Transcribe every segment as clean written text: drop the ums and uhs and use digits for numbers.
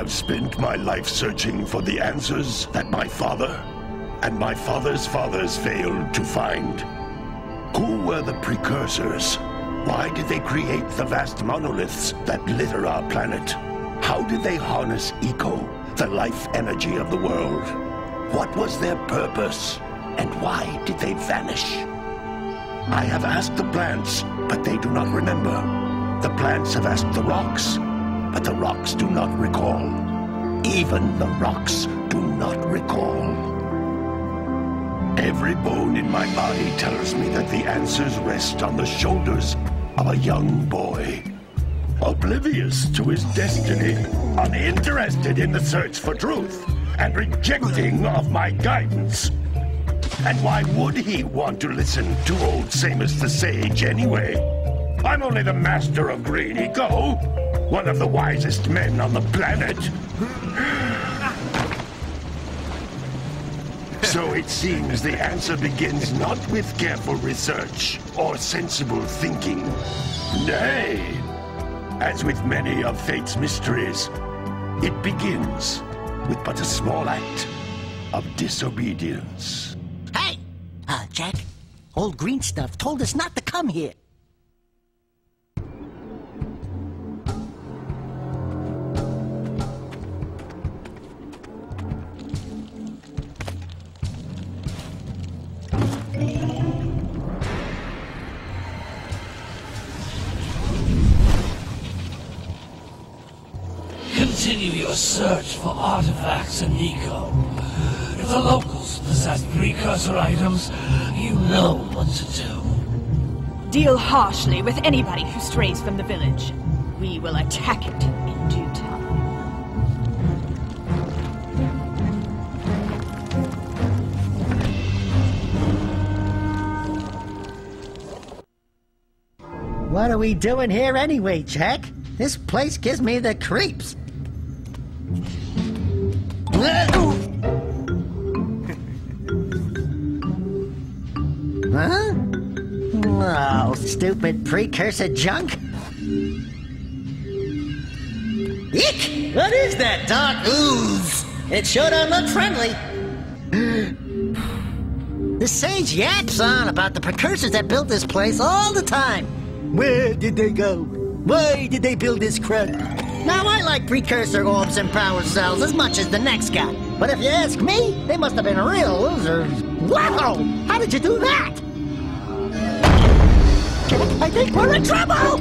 have spent my life searching for the answers that my father and my father's fathers failed to find. Who were the Precursors? Why did they create the vast monoliths that litter our planet? How did they harness Eco, the life energy of the world? What was their purpose? And why did they vanish? I have asked the plants, but they do not remember. The plants have asked the rocks, but the rocks do not recall. Even the rocks do not recall. Every bone in my body tells me that the answers rest on the shoulders of a young boy. Oblivious to his destiny, uninterested in the search for truth, and rejecting of my guidance. And why would he want to listen to old Samus the Sage anyway? I'm only the master of Green Eco, one of the wisest men on the planet. So it seems the answer begins not with careful research or sensible thinking. Nay, as with many of fate's mysteries, it begins with but a small act of disobedience. Hey! Jak, old green stuff told us not to come here. Continue your search for artifacts in Eco. If the locals possess precursor items, you know what to do. Deal harshly with anybody who strays from the village. We will attack it in due time. What are we doing here anyway, Jak? This place gives me the creeps. Huh? Oh, stupid precursor junk. Eek! What is that dark ooze? It sure don't look friendly. The sage yaps on about the precursors that built this place all the time. Where did they go? Why did they build this crud? Now, I like precursor orbs and power cells as much as the next guy. But if you ask me, they must have been real losers. Wow! How did you do that? Jak, I think we're in trouble!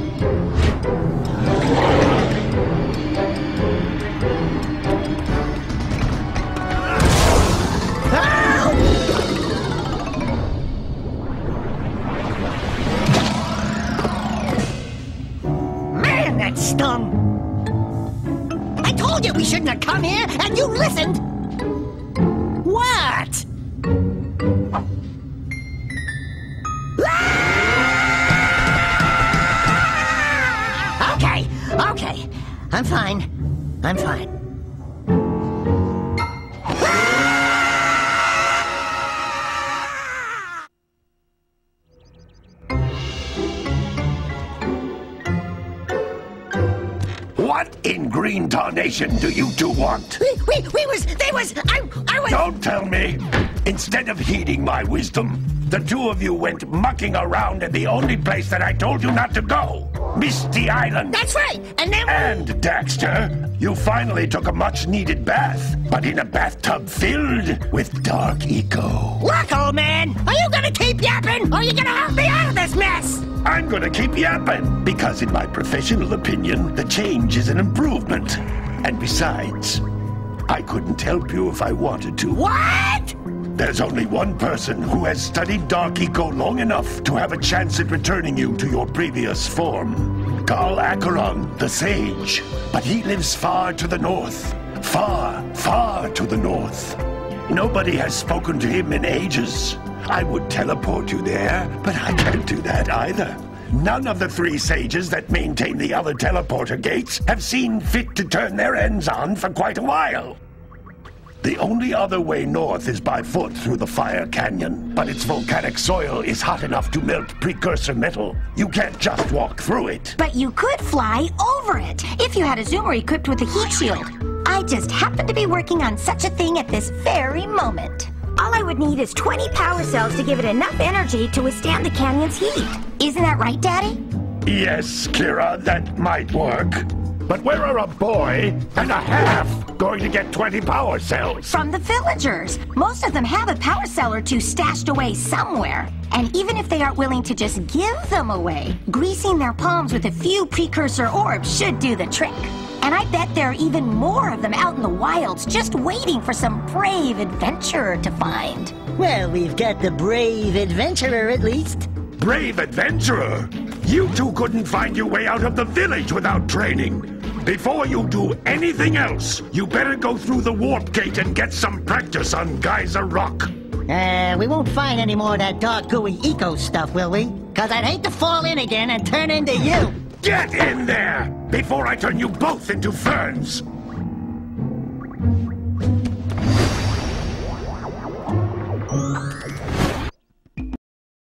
Man, that stung! I told you we shouldn't have come here, and you listened! What? Okay. I'm fine. What in green tarnation do you two want? I was... Don't tell me! Instead of heeding my wisdom, the two of you went mucking around in the only place that I told you not to go! Misty Island! That's right! And then... And, Daxter, you finally took a much-needed bath, but in a bathtub filled with dark eco. Look, old man! Are you gonna keep yapping, or are you gonna help me out of this mess? I'm gonna keep yapping, because in my professional opinion, the change is an improvement. And besides, I couldn't help you if I wanted to. What? There's only one person who has studied Dark Eco long enough to have a chance at returning you to your previous form. Carl Acheron, the Sage. But he lives far to the north. Far, far to the north. Nobody has spoken to him in ages. I would teleport you there, but I can't do that either. None of the three sages that maintain the other teleporter gates have seen fit to turn their ends on for quite a while. The only other way north is by foot through the Fire Canyon, but its volcanic soil is hot enough to melt precursor metal. You can't just walk through it. But you could fly over it, if you had a zoomer equipped with a heat shield. I just happen to be working on such a thing at this very moment. All I would need is 20 power cells to give it enough energy to withstand the canyon's heat. Isn't that right, Daddy? Yes, Kira, that might work. But where are a boy and a half going to get 20 power cells? From the villagers. Most of them have a power cell or two stashed away somewhere. And even if they aren't willing to just give them away, greasing their palms with a few precursor orbs should do the trick. And I bet there are even more of them out in the wilds just waiting for some brave adventurer to find. Well, we've got the brave adventurer at least. Brave adventurer? You two couldn't find your way out of the village without training. Before you do anything else, you better go through the warp gate and get some practice on Geyser Rock. We won't find any more of that dark gooey eco stuff, will we? 'Cause I'd hate to fall in again and turn into you. Get in there before I turn you both into ferns.